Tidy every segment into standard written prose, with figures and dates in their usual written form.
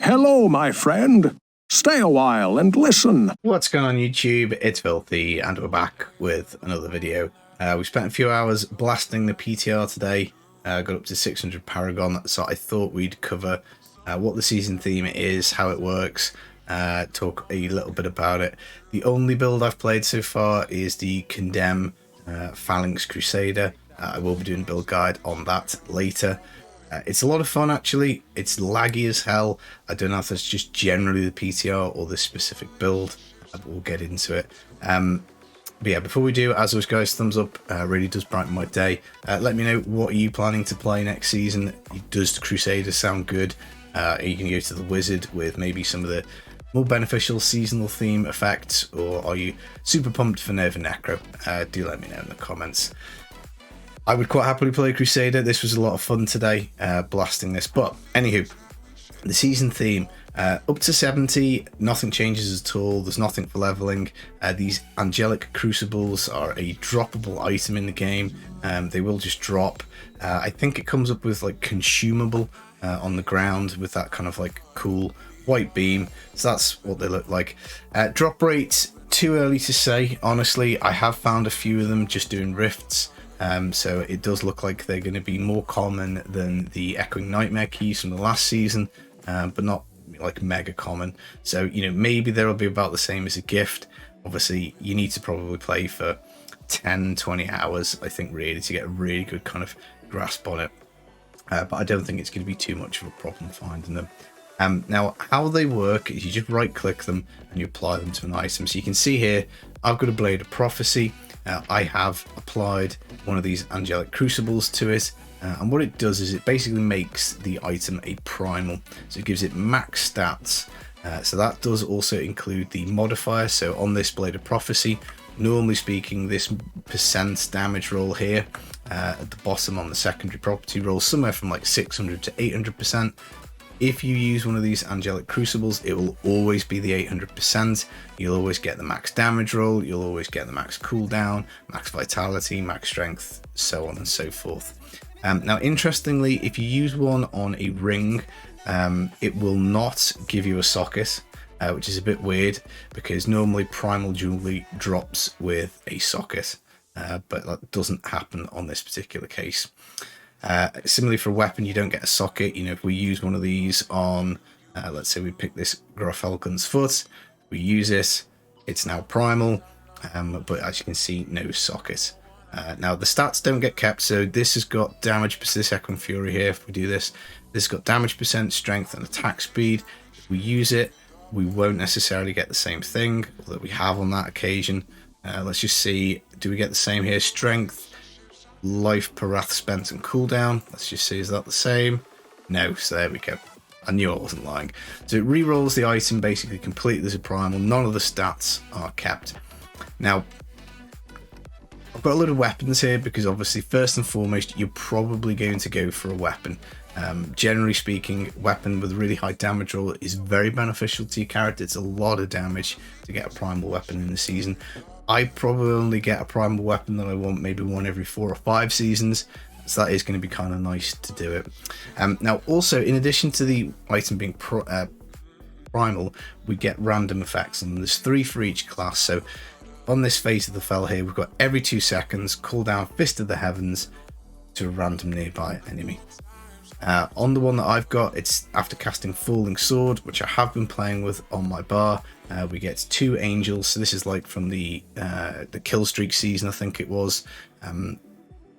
Hello, my friend. Stay a while and listen. What's going on YouTube? It's Filthy and we're back with another video. We spent a few hours blasting the PTR today. Got up to 600 Paragon, so I thought we'd cover what the season theme is, how it works, talk a little bit about it. The only build I've played so far is the Condemn Phalanx Crusader. I will be doing a build guide on that later. It's a lot of fun actually. It's laggy as hell. I don't know if that's just generally the PTR or this specific build, but we'll get into it. But yeah, before we do, as always guys, thumbs up really does brighten my day. Let me know, what are you planning to play next season? Does the Crusader sound good? Are you going to go to the Wizard with maybe some of the more beneficial seasonal theme effects, or are you super pumped for Nova Necro? Do let me know in the comments. I would quite happily play Crusader. This was a lot of fun today, blasting this. But anywho, the season theme, up to 70, nothing changes at all. There's nothing for leveling. These Angelic Crucibles are a droppable item in the game. They will just drop. I think it comes up with like consumable on the ground with that kind of like cool white beam. So that's what they look like. Drop rate, too early to say. Honestly, I have found a few of them just doing rifts. So it does look like they're going to be more common than the Echoing Nightmare keys from the last season, but not like mega common. So, you know, maybe they'll be about the same as a gift. Obviously, you need to probably play for 10-20 hours, I think, really, to get a really good kind of grasp on it. But I don't think it's going to be too much of a problem finding them. Now, how they work is you just right-click them and you apply them to an item. So you can see here, I've got a Blade of Prophecy. I have applied one of these Angelic Crucibles to it, and what it does is it basically makes the item a primal, so it gives it max stats. So that does also include the modifier. So on this Blade of Prophecy, normally speaking, this percent damage roll here at the bottom on the secondary property rolls somewhere from like 600 to 800%. If you use one of these Angelic Crucibles, it will always be the 800%. You'll always get the max damage roll, you'll always get the max cooldown, max vitality, max strength, so on and so forth. Now, interestingly, if you use one on a ring, it will not give you a socket, which is a bit weird because normally Primal Jewelry drops with a socket, but that doesn't happen on this particular case. Similarly for a weapon, you don't get a socket. You know, if we use one of these on, let's say we pick this Groffelgun's Foot, we use it, it's now primal, but as you can see, no socket. Now the stats don't get kept, so this has got damage, this Echoing Fury here, if we do this, this has got damage percent, strength and attack speed. If we use it, we won't necessarily get the same thing that we have on that occasion. Let's just see, do we get the same here? Strength, life per wrath spent and cooldown. Let's just see, is that the same? No, so there we go. I knew I wasn't lying. So it re-rolls the item basically completely as a primal. None of the stats are kept. Now, I've got a lot of weapons here because obviously first and foremost, you're probably going to go for a weapon. Generally speaking, weapon with really high damage roll is very beneficial to your character. It's a lot of damage to get a primal weapon in the season. I probably only get a primal weapon that I want maybe one every 4 or 5 seasons, so that is going to be kind of nice to do it. Now also, in addition to the item being primal, we get random effects, and there's 3 for each class. So on this Fate of the Fel here, we've got every 2 seconds cool down Fist of the Heavens to a random nearby enemy. On the one that I've got, it's after casting Falling Sword, which I have been playing with on my bar. We get 2 angels, so this is like from the kill streak season, I think it was.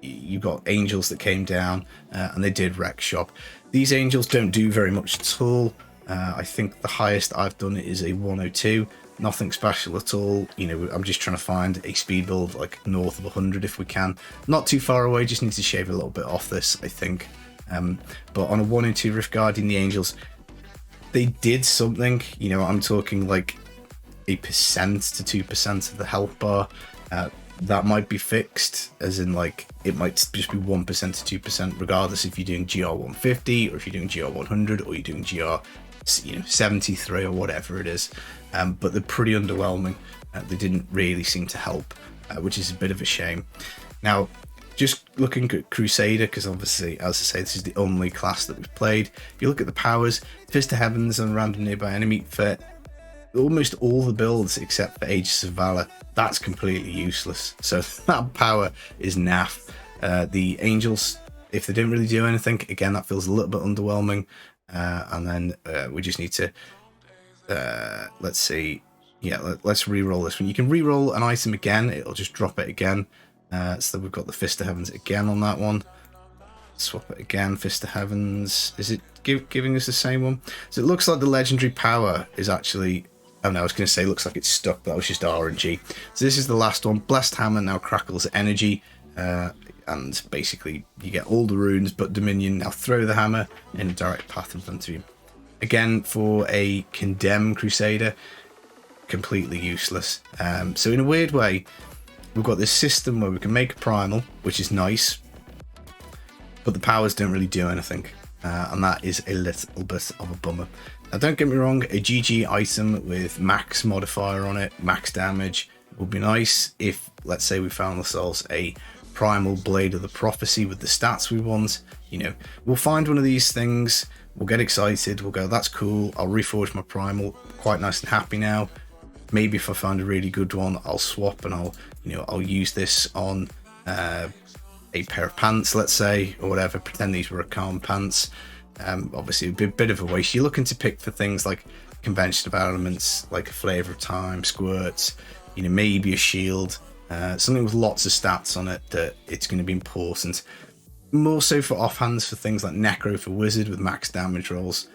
You got angels that came down and they did wreck shop. These angels don't do very much at all. I think the highest I've done is a 102. Nothing special at all. You know, I'm just trying to find a speed build like north of 100 if we can. Not too far away, just need to shave a little bit off this, I think. But on a 1 and 2 Rift Guardian, the angels, they did something. You know, I'm talking like 1% to 2% of the health bar. That might be fixed, as in like it might just be 1% to 2%, regardless if you're doing GR 150 or if you're doing GR 100 or you're doing GR 73 or whatever it is. But they're pretty underwhelming. They didn't really seem to help, which is a bit of a shame. Now, just looking at Crusader, because obviously, as I say, this is the only class that we've played. If you look at the powers, Fist of Heavens and Random Nearby Enemy for almost all the builds except for Aegis of Valor, that's completely useless. So that power is naff. The Angels, if they didn't really do anything, again, that feels a little bit underwhelming. And then we just need to, let's see, yeah, let's re-roll this one. You can re-roll an item again, it'll just drop it again. So we've got the Fist of Heavens again on that one. Swap it again, Fist of Heavens. Is it giving us the same one? So it looks like the legendary power is actually... Oh no, I was going to say looks like it's stuck, but that was just RNG. So this is the last one. Blessed Hammer now crackles energy. And basically you get all the runes but Dominion. Now throw the hammer in a direct path in front of you. Again, for a Condemn Crusader, completely useless. So in a weird way, we've got this system where we can make a primal, which is nice, but the powers don't really do anything. And that is a little bit of a bummer. Now don't get me wrong, a GG item with max modifier on it, max damage, would be nice if, let's say, we found ourselves a primal Blade of the Prophecy with the stats we want. You know, we'll find one of these things, we'll get excited, we'll go, that's cool, I'll reforge my primal, quite nice and happy now. Maybe if I find a really good one, I'll swap and I'll use this on a pair of pants, let's say, or whatever, pretend these were a calm pants. Obviously it'd be a bit of a waste. You're looking to pick for things like convention of elements, like a Flavor of Time, squirts, maybe a shield, something with lots of stats on it that it's going to be important. More so for offhands for things like Necro for Wizard with max damage rolls.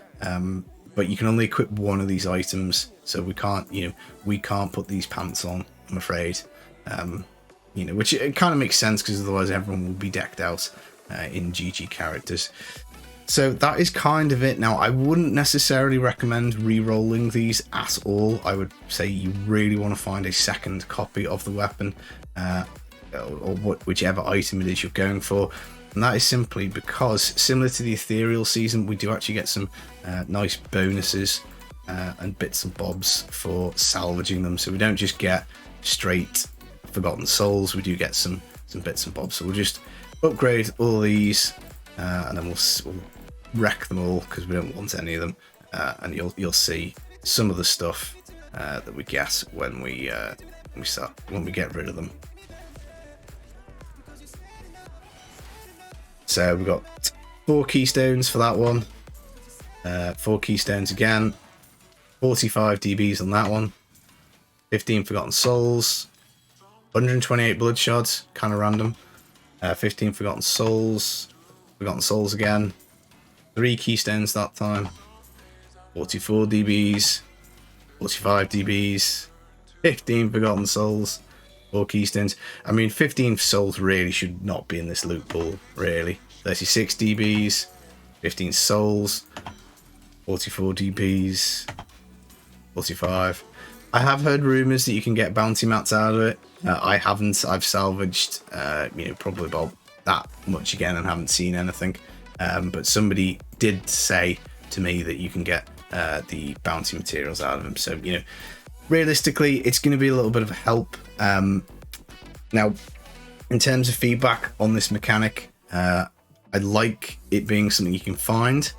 But you can only equip one of these items, so we can't put these pants on, I'm afraid. Which it kind of makes sense because otherwise everyone will be decked out in GG characters. So that is kind of it. Now, I wouldn't necessarily recommend re-rolling these at all. I would say you really want to find a second copy of the weapon, or whichever item it is you're going for. And that is simply because, similar to the Ethereal season, we do actually get some nice bonuses and bits and bobs for salvaging them. So we don't just get straight Forgotten Souls, we do get some bits and bobs. So we'll just upgrade all these, and then we'll wreck them all because we don't want any of them. And you'll see some of the stuff that we get when we get rid of them. So we've got 4 keystones for that one, 4 keystones again, 45 DBs on that one, 15 Forgotten Souls, 128 Bloodshods, kind of random, 15 Forgotten Souls again, 3 keystones that time, 44 DBs, 45 DBs, 15 Forgotten Souls, 4 keystones. I mean, 15 souls really should not be in this loot pool, really. 36 DBs, 15 souls, 44 DBs, 45. I have heard rumours that you can get bounty mats out of it. I haven't. I've salvaged, probably about that much again and haven't seen anything. But somebody did say to me that you can get the bounty materials out of them. So, realistically, it's going to be a little bit of a help. Now, in terms of feedback on this mechanic, I like it being something you can find.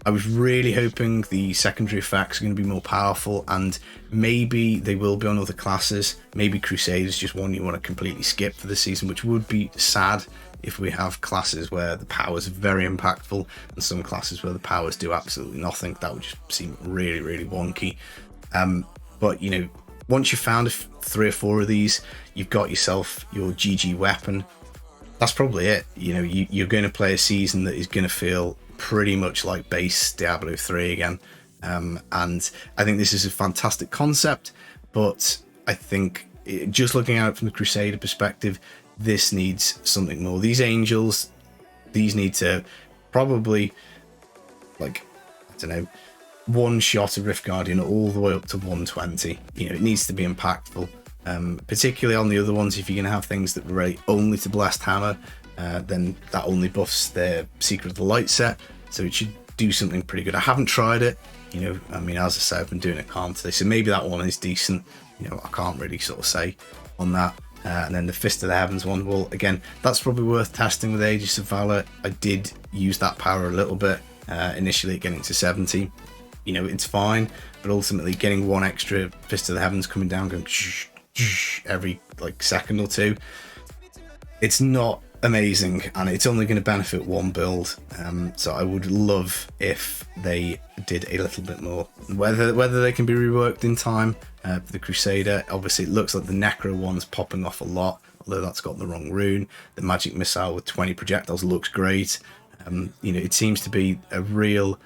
I was really hoping the secondary effects are going to be more powerful, and maybe they will be on other classes. Maybe Crusader's just one you want to completely skip for this season, which would be sad if we have classes where the powers are very impactful and some classes where the powers do absolutely nothing. That would just seem really, really wonky. But, once you've found 3 or 4 of these, you've got yourself your GG weapon. That's probably it. You're going to play a season that is going to feel pretty much like base Diablo 3 again. And I think this is a fantastic concept, but I think just looking at it from the Crusader perspective, this needs something more. These Angels, these need to probably, one shot of Rift Guardian all the way up to 120. It needs to be impactful. Particularly on the other ones, if you're going to have things that relate only to Blessed Hammer, then that only buffs their Secret of the Light set, so it should do something pretty good. I haven't tried it, as I said, I've been doing it calm today, so maybe that one is decent. I can't really sort of say on that. And then the Fist of the Heavens one, well, again, that's probably worth testing with Aegis of Valor. I did use that power a little bit initially, getting to 70. You know, it's fine, but ultimately getting one extra Fist of the Heavens coming down, going every like second or two, it's not amazing, and it's only going to benefit one build. So I would love if they did a little bit more. Whether they can be reworked in time for the Crusader. Obviously, it looks like the Necro one's popping off a lot, although that's got the wrong rune. The magic missile with 20 projectiles looks great. You know, it seems to be a real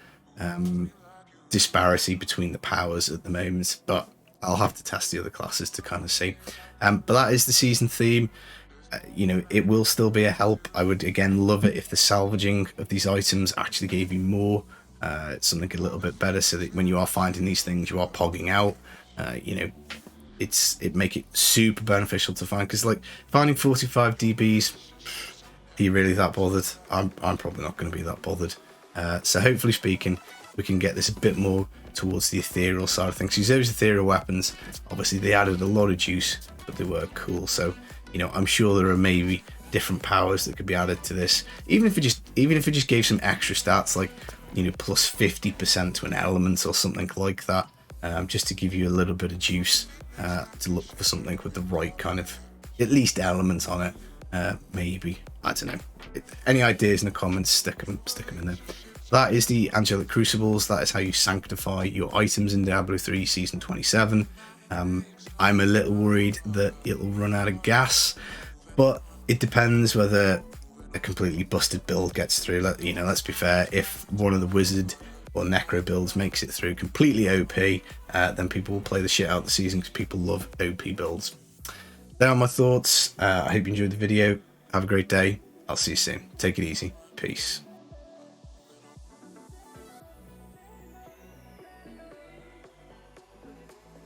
disparity between the powers at the moment, but I'll have to test the other classes to kind of see. But that is the season theme. You know, it will still be a help. I would again love it if the salvaging of these items actually gave you more, something a little bit better, so that when you are finding these things, you are pogging out. You know, it make it super beneficial to find, because like finding 45 DBs, are you really that bothered? I'm probably not going to be that bothered. So hopefully speaking, we can get this a bit more towards the ethereal side of things. Because those ethereal weapons, obviously they added a lot of juice, but they were cool. So, you know, I'm sure there are maybe different powers that could be added to this. Even if it just gave some extra stats, like, you know, plus 50% to an element or something like that, just to give you a little bit of juice to look for something with the right kind of at least element on it. Maybe, I don't know. Any ideas in the comments? Stick them in there. That is the Angelic Crucibles. That is how you sanctify your items in Diablo 3 Season 27. I'm a little worried that it'll run out of gas, but it depends whether a completely busted build gets through. You know, let's be fair. If one of the wizard or necro builds makes it through completely OP, then people will play the shit out of the season, because people love OP builds. There are my thoughts. I hope you enjoyed the video. Have a great day. I'll see you soon. Take it easy. Peace.